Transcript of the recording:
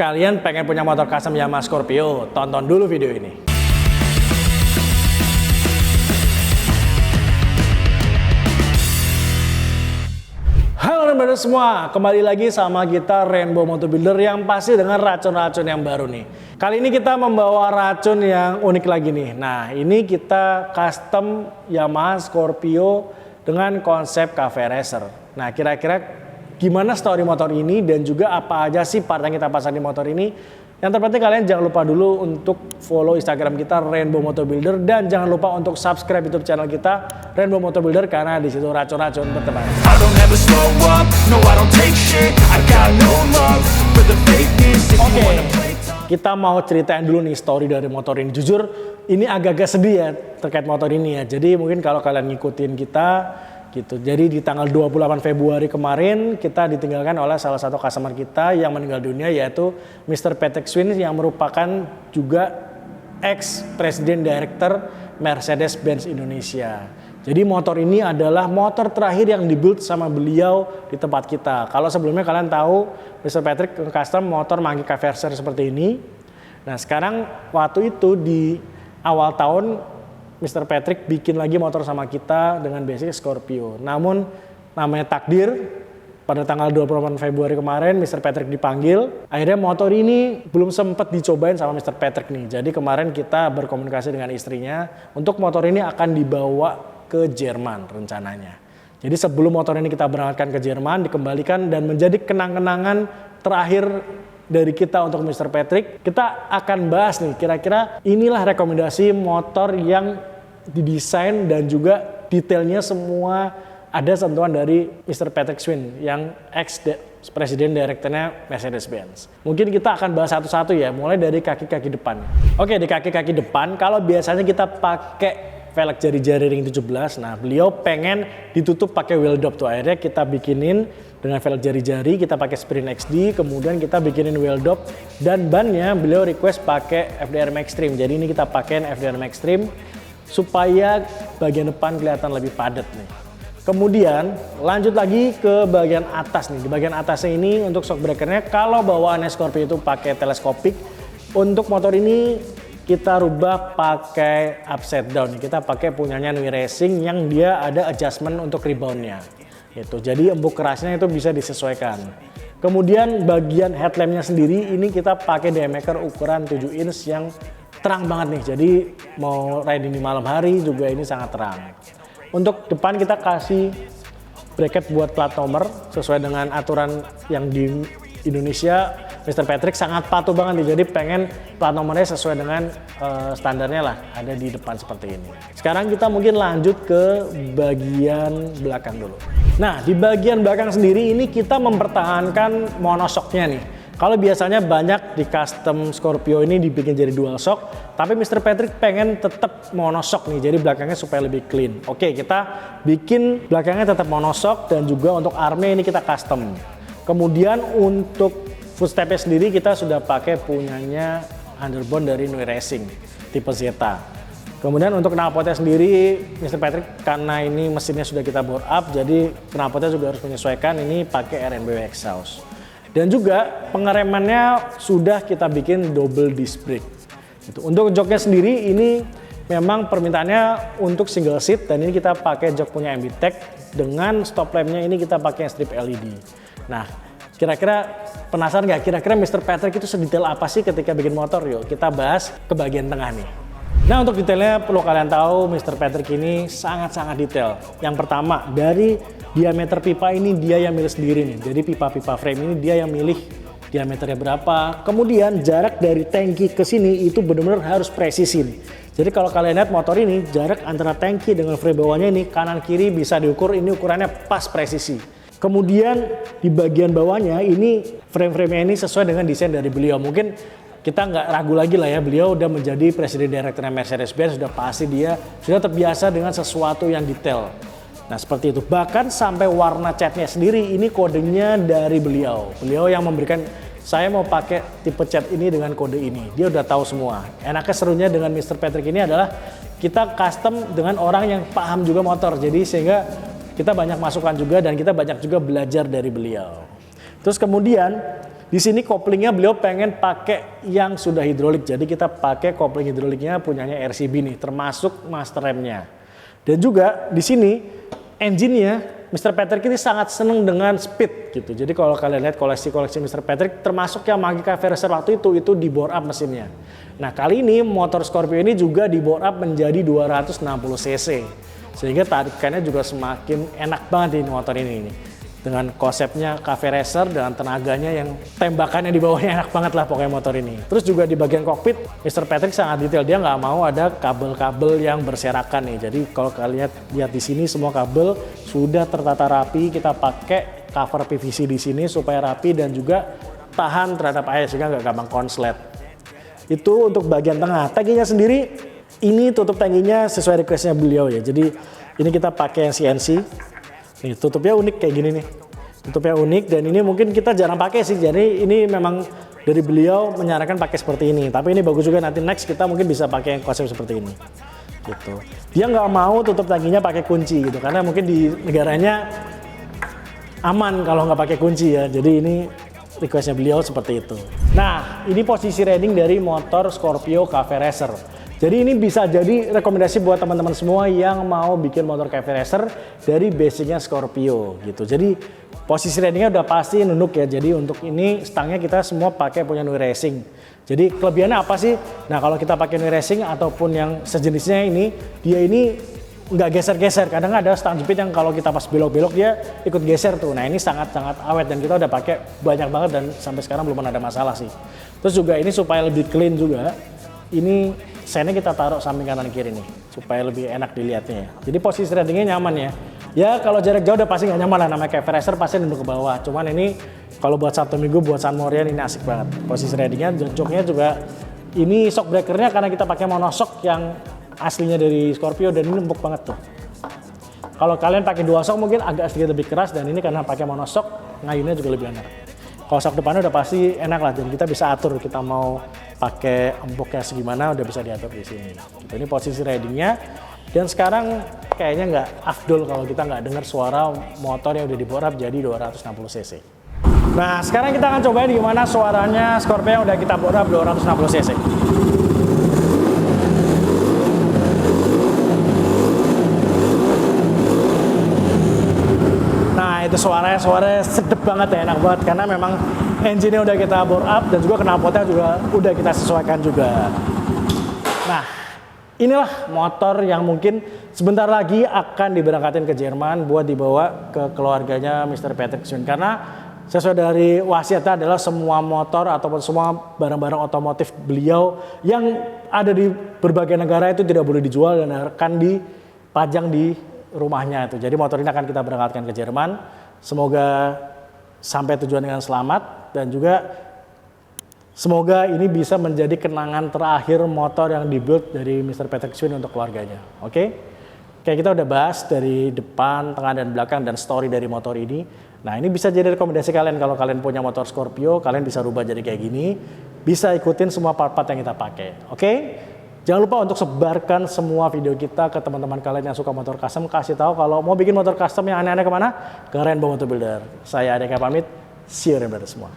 Kalian pengen punya motor custom Yamaha Scorpio? Tonton dulu video ini. Halo teman-teman semua, kembali lagi sama kita Rainbow Motor Builder yang pasti dengan racun-racun yang baru nih. Kali ini kita membawa racun yang unik lagi nih. Nah, ini kita custom Yamaha Scorpio dengan konsep cafe racer. Nah, kira-kira gimana story motor ini dan juga apa aja sih part yang kita pasang di motor ini. Yang terpenting kalian jangan lupa dulu untuk follow Instagram kita Rainbow Motor Builder dan jangan lupa untuk subscribe YouTube channel kita Rainbow Motor Builder karena di situ racun-racun bertebaran. Oke, kita mau ceritain dulu nih story dari motor ini. Jujur ini agak-agak sedih ya terkait motor ini ya. Jadi mungkin kalau kalian ngikutin kita gitu. Jadi di tanggal 28 Februari kemarin kita ditinggalkan oleh salah satu customer kita yang meninggal dunia yaitu Mr. Patrick Swin yang merupakan juga ex-President Director Mercedes-Benz Indonesia. Jadi motor ini adalah motor terakhir yang dibuild sama beliau di tempat kita. Kalau sebelumnya kalian tahu Mr. Patrick custom motor Monkey Cafe Racer seperti ini. Nah sekarang waktu itu di awal tahun Mr. Patrick bikin lagi motor sama kita dengan basic Scorpio. Namun namanya takdir, pada tanggal 28 Februari kemarin Mr. Patrick dipanggil. Akhirnya motor ini belum sempat dicobain sama Mr. Patrick nih. Jadi kemarin kita berkomunikasi dengan istrinya untuk motor ini akan dibawa ke Jerman rencananya. Jadi sebelum motor ini kita berangkatkan ke Jerman, dikembalikan dan menjadi kenang-kenangan terakhir dari kita untuk Mr. Patrick. Kita akan bahas nih kira-kira inilah rekomendasi motor yang didesain dan juga detailnya semua ada sentuhan dari Mr. Patrick Swin yang ex-presiden direkturnya Mercedes-Benz. Mungkin kita akan bahas satu-satu ya, mulai dari kaki-kaki depan. Oke, di kaki-kaki depan kalau biasanya kita pakai velg jari-jari ring 17, nah beliau pengen ditutup pakai wheel dop tuh. Akhirnya kita bikinin dengan velg jari-jari, kita pakai Sprint XD, kemudian kita bikinin wheel dop dan bannya beliau request pakai FDR Maxtreme. Jadi ini kita pakai FDR Maxtreme supaya bagian depan kelihatan lebih padat nih. Kemudian lanjut lagi ke bagian atas nih. Di bagian atasnya ini untuk shock breakernya kalau bawaannya Scorpio itu pakai teleskopik. Untuk motor ini kita rubah pakai upside down. Kita pakai punyanya Nui Racing yang dia ada adjustment untuk reboundnya. Itu jadi empuk kerasnya itu bisa disesuaikan. Kemudian bagian headlampnya sendiri ini kita pakai diameter ukuran 7 inch yang terang banget nih, jadi mau riding di malam hari juga ini sangat terang. Untuk depan kita kasih bracket buat plat nomor sesuai dengan aturan yang di Indonesia. Mr. Patrick sangat patuh banget nih, jadi pengen plat nomornya sesuai dengan standarnya lah, ada di depan seperti ini. Sekarang kita mungkin lanjut ke bagian belakang dulu. Nah di bagian belakang sendiri ini kita mempertahankan monoshocknya nih. Kalau biasanya banyak di custom Scorpio ini dibikin jadi dual shock, tapi Mr. Patrick pengen tetap monoshock nih, jadi belakangnya supaya lebih clean. Oke, kita bikin belakangnya tetap monoshock dan juga untuk armnya ini kita custom. Kemudian untuk footstepnya sendiri kita sudah pakai punyanya underbone dari Nui Racing tipe Zeta. Kemudian untuk knalpotnya sendiri Mr. Patrick karena ini mesinnya sudah kita bore up, jadi knalpotnya juga harus menyesuaikan, ini pakai RNBW exhaust. Dan juga pengeremannya sudah kita bikin double disc brake. Untuk joknya sendiri ini memang permintaannya untuk single seat dan ini kita pakai jok punya MB-Tech dengan stop lampnya ini kita pakai strip LED. Nah kira-kira penasaran nggak kira-kira Mr. Patrick itu sedetail apa sih ketika bikin motor? Yuk kita bahas ke bagian tengah nih. Nah untuk detailnya perlu kalian tahu Mr. Patrick ini sangat-sangat detail. Yang pertama dari diameter pipa ini dia yang milih sendiri nih. Jadi pipa-pipa frame ini dia yang milih diameternya berapa. Kemudian jarak dari tangki ke sini itu benar-benar harus presisi nih. Jadi kalau kalian lihat motor ini jarak antara tangki dengan frame bawahnya ini kanan kiri bisa diukur, ini ukurannya pas presisi. Kemudian di bagian bawahnya ini frame-frame ini sesuai dengan desain dari beliau. Mungkin kita nggak ragu lagi lah ya, beliau udah menjadi presiden direkturnya Mercedes-Benz, sudah pasti dia sudah terbiasa dengan sesuatu yang detail. Nah seperti itu, bahkan sampai warna catnya sendiri ini kodenya dari beliau. Beliau yang memberikan, saya mau pakai tipe cat ini dengan kode ini. Dia udah tahu semua. Enaknya serunya dengan Mr. Patrick ini adalah kita custom dengan orang yang paham juga motor. Jadi sehingga kita banyak masukan juga dan kita banyak juga belajar dari beliau. Terus kemudian di sini koplingnya beliau pengen pakai yang sudah hidrolik. Jadi kita pakai kopling hidroliknya punyanya RCB nih, termasuk master remnya. Dan juga di sini engine-nya Mr. Patrick ini sangat seneng dengan speed gitu. Jadi kalau kalian lihat koleksi-koleksi Mr. Patrick, termasuk yang Magica Racer waktu itu di bore up mesinnya. Nah kali ini motor Scorpio ini juga di bore up menjadi 260 cc. Sehingga tarikannya juga semakin enak banget ini motor ini. Dengan konsepnya cafe racer dengan tenaganya yang tembakannya di bawahnya enak banget lah pokoknya motor ini. Terus juga di bagian kokpit Mr. Patrick sangat detail, dia nggak mau ada kabel-kabel yang berserakan nih. Jadi kalau kalian lihat di sini semua kabel sudah tertata rapi, kita pakai cover PVC di sini supaya rapi dan juga tahan terhadap air sehingga nggak gampang konslet. Itu untuk bagian tengah. Tangkinya sendiri ini tutup tangkinya sesuai requestnya beliau ya. Jadi ini kita pakai yang CNC. Nih, tutupnya unik kayak gini nih. Tutupnya unik dan ini mungkin kita jarang pakai sih. Jadi ini memang dari beliau menyarankan pakai seperti ini. Tapi ini bagus juga, nanti next kita mungkin bisa pakai konsep seperti ini. Gitu. Dia nggak mau tutup tangkinya pakai kunci gitu. Karena mungkin di negaranya aman kalau nggak pakai kunci ya. Jadi ini requestnya beliau seperti itu. Nah, ini posisi riding dari motor Scorpio Cafe Racer. Jadi ini bisa jadi rekomendasi buat teman-teman semua yang mau bikin motor cafe racer dari basicnya Scorpio gitu. Jadi posisi ridingnya udah pasti nunduk ya. Jadi untuk ini stangnya kita semua pakai punya Nui Racing. Jadi kelebihannya apa sih? Nah kalau kita pakai Nui Racing ataupun yang sejenisnya ini, dia ini nggak geser-geser. Kadang ada stang jepit yang kalau kita pas belok-belok dia ikut geser tuh. Nah ini sangat-sangat awet dan kita udah pakai banyak banget dan sampai sekarang belum ada masalah sih. Terus juga ini supaya lebih clean juga. Ini sennya kita taruh samping kanan kiri nih supaya lebih enak dilihatnya ya. Jadi posisi ridingnya nyaman ya. Ya kalau jarak jauh udah pasti nggak nyaman lah, namanya cafe racer pasti nunduk ke bawah. Cuman ini kalau buat Sabtu Minggu buat San Morian ini asik banget. Posisi ridingnya, joknya juga ini shock breakernya karena kita pakai monoshock yang aslinya dari Scorpio dan ini empuk banget tuh. Kalau kalian pakai dual shock mungkin agak sedikit lebih keras dan ini karena pakai monoshock ngayunnya juga lebih enak. Kalau shock depannya udah pasti enak lah, jadi kita bisa atur kita mau pakai empuknya segimana udah bisa diatur di sini. Gitu. Ini posisi ridingnya dan sekarang kayaknya nggak afdol kalau kita nggak dengar suara motor yang udah di bore up jadi 260 cc. Nah sekarang kita akan cobain gimana suaranya Scorpio yang udah kita bore up 260 cc. Itu suaranya sedep banget ya, enak banget karena memang engine-nya udah kita bore up dan juga knalpotnya juga udah kita sesuaikan juga. Nah inilah motor yang mungkin sebentar lagi akan diberangkatin ke Jerman buat dibawa ke keluarganya Mr. Patrick Swin, karena sesuai dari wasiatnya adalah semua motor ataupun semua barang-barang otomotif beliau yang ada di berbagai negara itu tidak boleh dijual dan akan dipajang di rumahnya itu. Jadi motor ini akan kita berangkatkan ke Jerman. Semoga sampai tujuan dengan selamat dan juga semoga ini bisa menjadi kenangan terakhir motor yang dibuild dari Mr. Patrick Swin untuk keluarganya. Oke? Kayak kita udah bahas dari depan, tengah dan belakang dan story dari motor ini. Nah, ini bisa jadi rekomendasi kalian kalau kalian punya motor Scorpio, kalian bisa rubah jadi kayak gini. Bisa ikutin semua part-part yang kita pakai. Oke? Jangan lupa untuk sebarkan semua video kita ke teman-teman kalian yang suka motor custom. Kasih tahu kalau mau bikin motor custom yang aneh-aneh kemana? Ke Rainbow Motor Builder. Saya Adeka pamit. See you Rainbow semua.